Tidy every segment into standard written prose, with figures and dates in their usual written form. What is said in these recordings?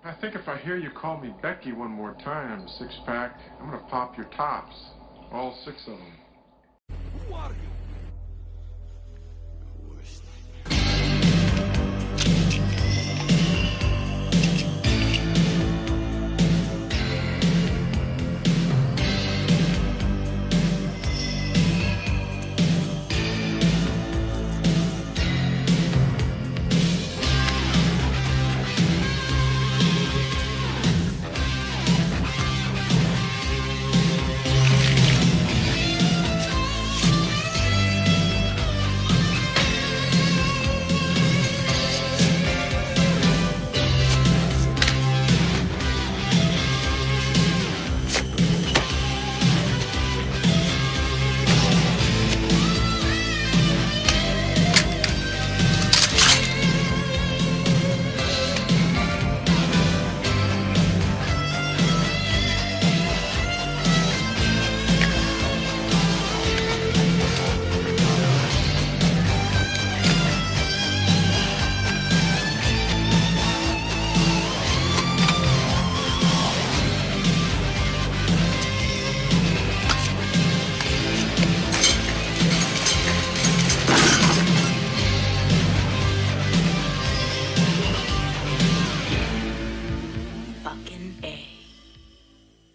I think if I hear you call me Becky one more time, six-pack, I'm gonna pop your tops. All six of them. Who are you?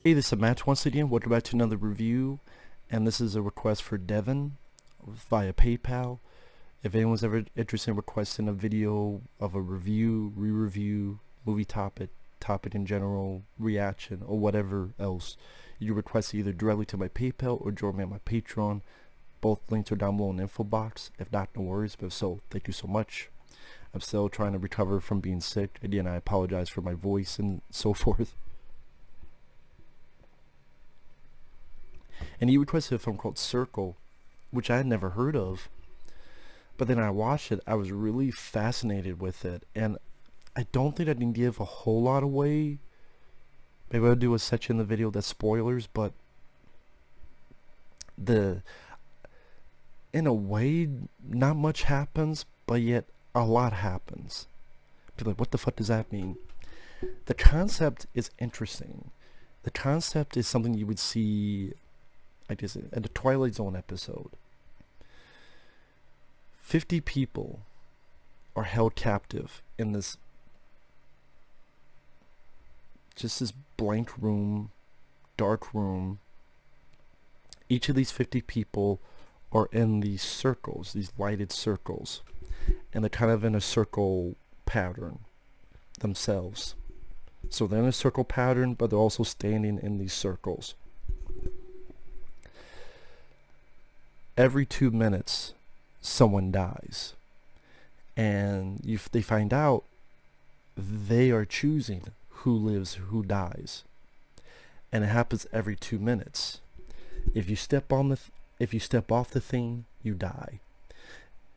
Hey, this is Matt once again. Welcome back to another review, and this is a request for Devon via PayPal. If anyone's ever interested in requesting a video of a review, re-review, movie topic in general, reaction, or whatever else, you request either directly to my PayPal or join me on my Patreon. Both links are down below in the info box. If not, no worries, but if so, thank you so much. I'm still trying to recover from being sick. Again, I apologize for my voice and so forth. And he requested a film called Circle, which I had never heard of. But then I watched it. I was really fascinated with it. And I don't think I can give a whole lot away. Maybe I'll do a section in the video that's spoilers. But in a way, not much happens. But yet, a lot happens. Be like, what the fuck does that mean? The concept is interesting. The concept is something you would see, I guess, in the Twilight Zone episode. 50 people are held captive in this blank room, dark room. Each of these 50 people are in these circles, these lighted circles, and they're kind of in a circle pattern themselves. So they're in a circle pattern, but they're also standing in these circles. Every 2 minutes, someone dies. And they find out they are choosing who lives, who dies. And it happens every 2 minutes. If you step off the thing, you die.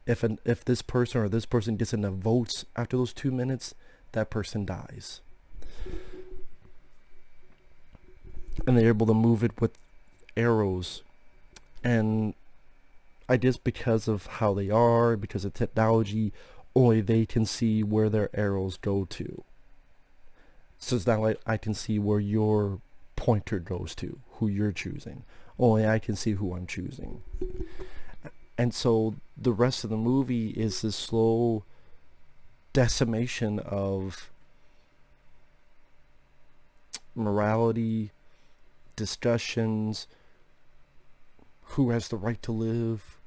If this person or this person gets enough votes after those 2 minutes, that person dies. And they're able to move it with arrows. And I guess because of how they are, because of technology, only they can see where their arrows go to. So it's not like I can see where your pointer goes to, who you're choosing. Only I can see who I'm choosing. And so the rest of the movie is this slow decimation of morality, discussions, who has the right to live.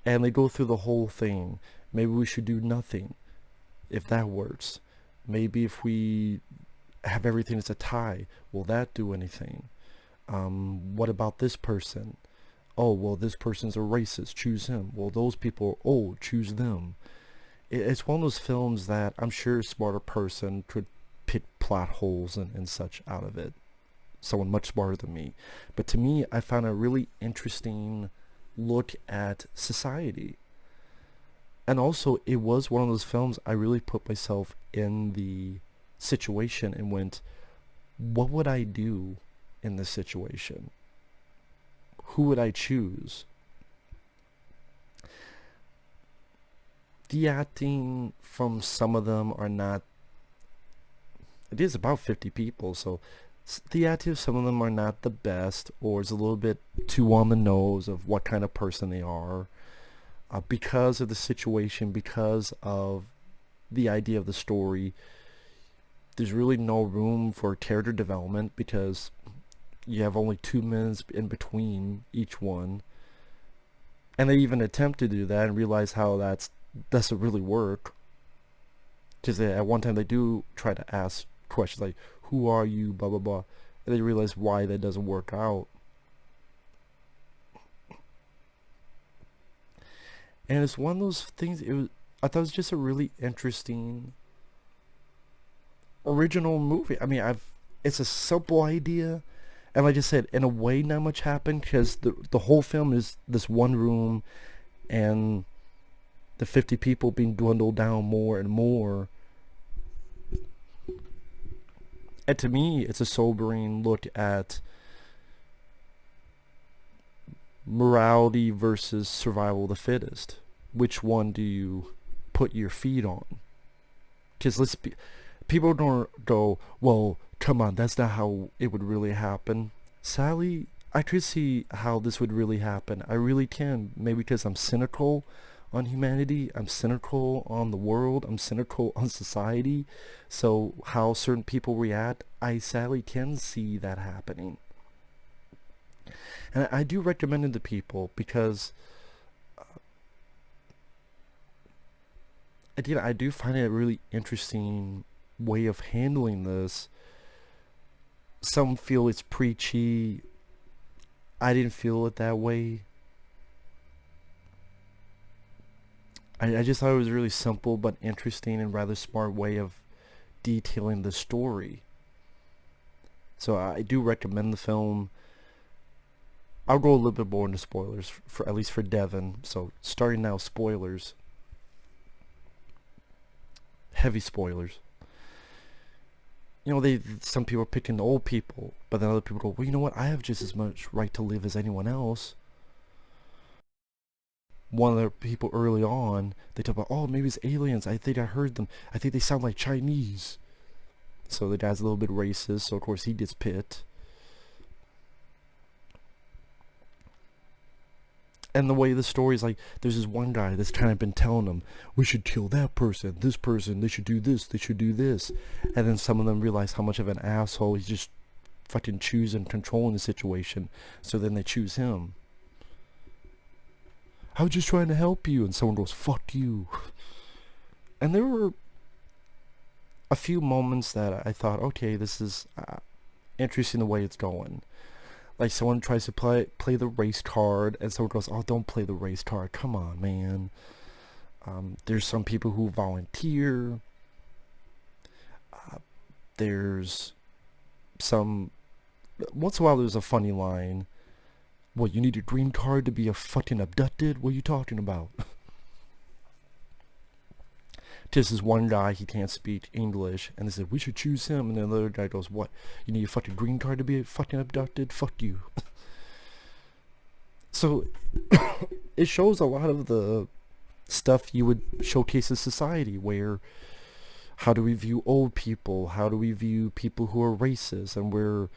And they go through the whole thing. Maybe we should do nothing, if that works. Maybe if we have everything as a tie, will that do anything? What about this person? Oh, well, this person's a racist, choose him. Well, those people, oh, choose them. It's one of those films that I'm sure a smarter person could pick plot holes and such out of it. Someone much smarter than me. But to me, I found a really interesting look at society. And also, it was one of those films I really put myself in the situation and went, what would I do in this situation? Who would I choose? The acting from some of them are not it is about 50 people, so the actors, some of them are not the best, or it's a little bit too on the nose of what kind of person they are, because of the situation, because of the idea of the story. There's really no room for character development because you have only 2 minutes in between each one, and they even attempt to do that and realize how that doesn't really work, because at one time they do try to ask questions like, who are you, blah blah blah, and they realize why that doesn't work out. And it's one of those things, I thought it was just a really interesting original movie. I mean, it's a simple idea, and like I said, in a way not much happened, because the whole film is this one room and the 50 people being dwindled down more and more. And to me, it's a sobering look at morality versus survival of the fittest. Which one do you put your feet on? Because people don't go, well, come on, that's not how it would really happen. Sadly, I could see how this would really happen. I really can. Maybe because I'm cynical on humanity, I'm cynical on the world, I'm cynical on society. So how certain people react, I sadly can see that happening. And I do recommend it to people because again, I do find it a really interesting way of handling this. Some feel it's preachy. I didn't feel it that way. I just thought it was a really simple but interesting and rather smart way of detailing the story. So I do recommend the film. I'll go a little bit more into spoilers, for at least for Devon. So starting now, spoilers. Heavy spoilers. You know, some people are picking the old people, but then other people go, well, you know what? I have just as much right to live as anyone else. One of the people early on, they talk about, oh, maybe it's aliens. I think I heard them. I think they sound like Chinese. So the guy's a little bit racist, so of course he gets pit. And the way the story is like, there's this one guy that's kind of been telling them, we should kill that person, they should do this, they should do this. And then some of them realize how much of an asshole he's just fucking choosing, controlling the situation. So then they choose him. I was just trying to help you. And someone goes, fuck you. And there were a few moments that I thought, okay, this is interesting the way it's going. Like someone tries to play the race card, and someone goes, oh, don't play the race card. Come on, man. There's some people who volunteer. There's some... Once in a while there's a funny line. What, you need a green card to be a fucking abducted? What are you talking about? Just this one guy, he can't speak English, and they said, we should choose him. And then the other guy goes, what? You need a fucking green card to be a fucking abducted? Fuck you. So, it shows a lot of the stuff you would showcase in society, where how do we view old people? How do we view people who are racist? And we're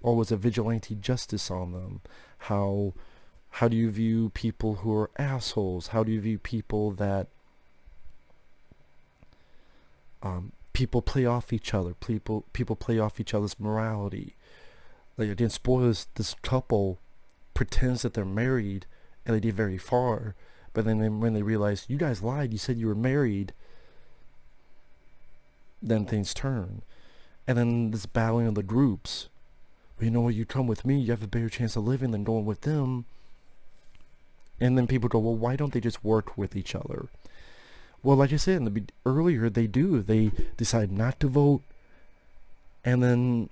always a vigilante justice on them. How do you view people who are assholes? How do you view people that people play off each other? People play off each other's morality. Like, I didn't spoil this couple pretends that they're married, and they get very far, but then when they realize, you guys lied, you said you were married, then things turn. And then this battling of the groups. Well, you know what, you come with me, you have a better chance of living than going with them. And then people go, well, why don't they just work with each other? Well, like I said earlier, they do. They decide not to vote, and then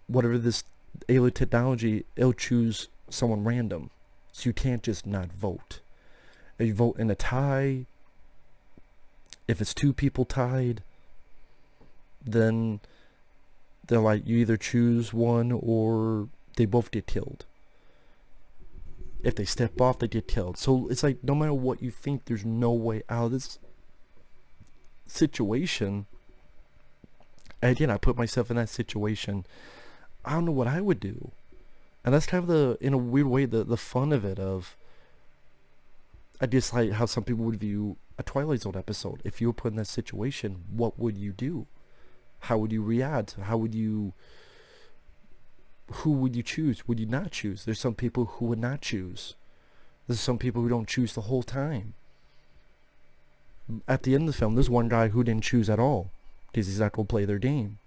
whatever this alien technology, it'll choose someone random. So you can't just not vote. If you vote in a tie, if it's 2 people tied, then they're like, you either choose one or they both get killed. If they step off, they get killed. So it's like, no matter what you think, there's no way out of this situation. And again, I put myself in that situation. I don't know what I would do. And that's kind of the, in a weird way, the fun of it, of, I just like how some people would view a Twilight Zone episode. If you were put in that situation, what would you do? How would you react? How would you, who would you choose? Would you not choose? There's some people who would not choose. There's some people who don't choose the whole time. At the end of the film, there's one guy who didn't choose at all, because he's not going to play their game.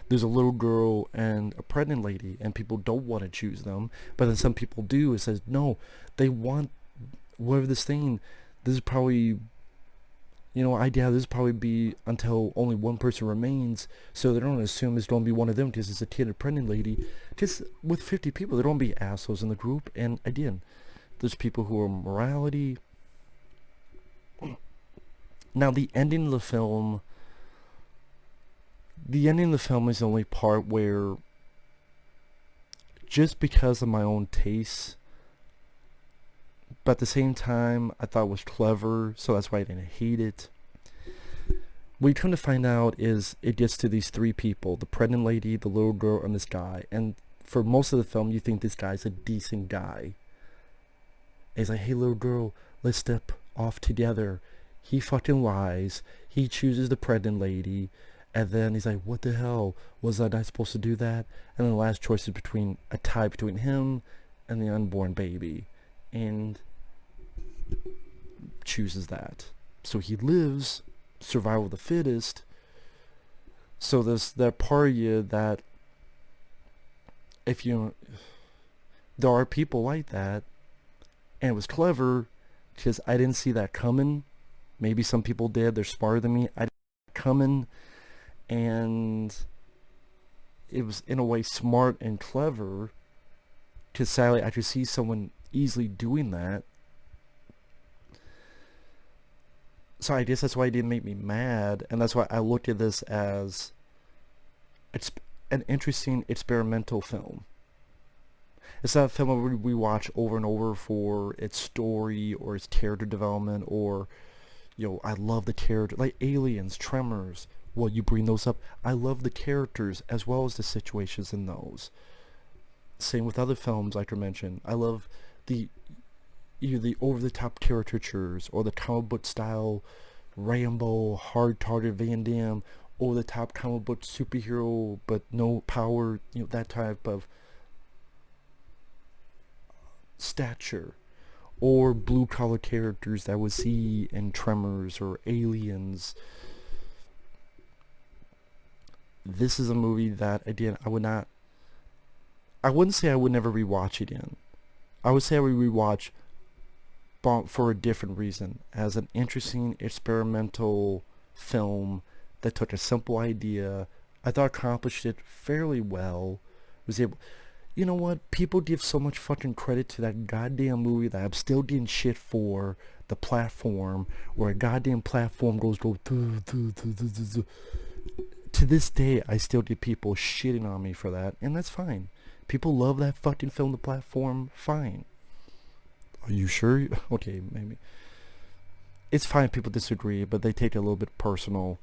There's a little girl and a pregnant lady, and people don't want to choose them, but then some people do. It says, no, they want whatever this thing, this is probably, you know, this is probably be until only one person remains, so they don't assume it's going to be one of them because it's a kid and pregnant lady. Just with 50 people, there don't be assholes in the group. And again, there's people who are morality. Now, the ending of the film is the only part where, just because of my own tastes, but at the same time, I thought it was clever, so that's why I didn't hate it. What you come to find out is it gets to these three people, the pregnant lady, the little girl, and this guy. And for most of the film, you think this guy's a decent guy. And he's like, hey, little girl, let's step off together. He fucking lies. He chooses the pregnant lady. And then he's like, what the hell? Was I not supposed to do that? And then the last choice is between a tie between him and the unborn baby. And chooses that. So he lives survival of the fittest. So there's that part of you that, if you, there are people like that, and it was clever because I didn't see that coming. Maybe some people did. They're smarter than me. I didn't see it coming, and it was in a way smart and clever, because sadly I could see someone easily doing that. So I guess that's why it didn't make me mad, and that's why I looked at this as it's an interesting experimental film. It's not a film we watch over and over for its story or its character development, or, you know, I love the character, like Aliens, Tremors. Well, you bring those up. I love the characters as well as the situations in those. Same with other films like I mentioned. I love either the over-the-top caricatures or the comic book style Rambo, hard-targeted Van Damme, over-the-top comic book superhero but no power, you know, that type of stature. Or blue-collar characters that we see in Tremors or Aliens. This is a movie that, again, I wouldn't say I would never rewatch again. I would say I would rewatch for a different reason, as an interesting experimental film that took a simple idea, I thought accomplished it fairly well, was able, you know what, people give so much fucking credit to that goddamn movie that I'm still getting shit for, the platform, where a goddamn platform goes to this day. I still get people shitting on me for that, and that's fine. People love that fucking film, The Platform, fine. Are you sure? Okay, maybe. It's fine if people disagree, but they take it a little bit personal.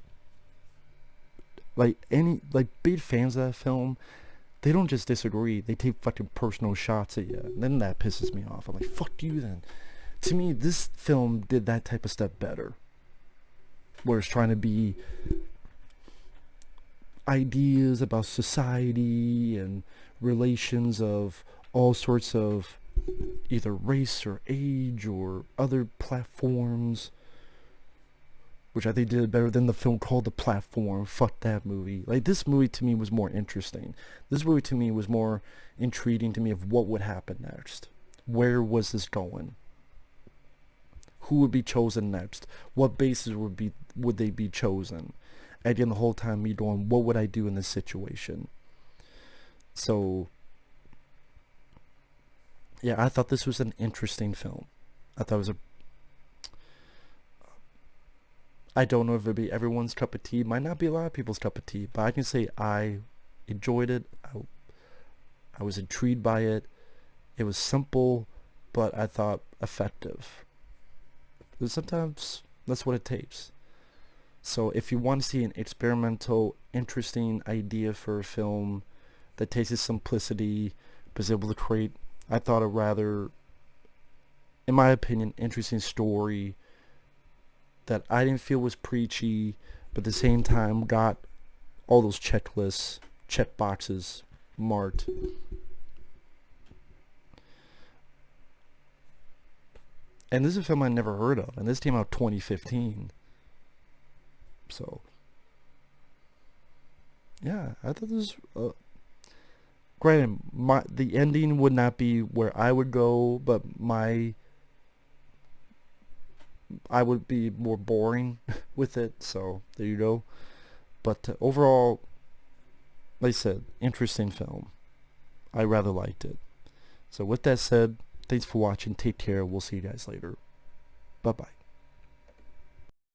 Like big fans of that film, they don't just disagree, they take fucking personal shots at you. And then that pisses me off. I'm like, fuck you then. To me, this film did that type of stuff better. Where it's trying to be ideas about society and relations of all sorts of either race or age or other platforms, which I think did better than the film called The Platform. Fuck that movie. Like, this movie to me was more interesting. This movie to me was more intriguing to me of what would happen next. Where was this going? Who would be chosen next? What bases would they be chosen? And again, the whole time me going, what would I do in this situation? So yeah, I thought this was an interesting film. I thought it was I don't know if it'd be everyone's cup of tea. Might not be a lot of people's cup of tea, but I can say I enjoyed it. I was intrigued by it. It was simple, but I thought effective. But sometimes that's what it takes. So if you want to see an experimental, interesting idea for a film that takes its simplicity but is able to create, I thought, a rather, in my opinion, interesting story that I didn't feel was preachy, but at the same time got all those checklists, check boxes marked. And this is a film I never heard of, and this came out 2015. So, yeah, I thought this was, granted, the ending would not be where I would go, but I would be more boring with it, so there you go. But overall, like I said, interesting film. I rather liked it. So with that said, thanks for watching. Take care. We'll see you guys later. Bye-bye.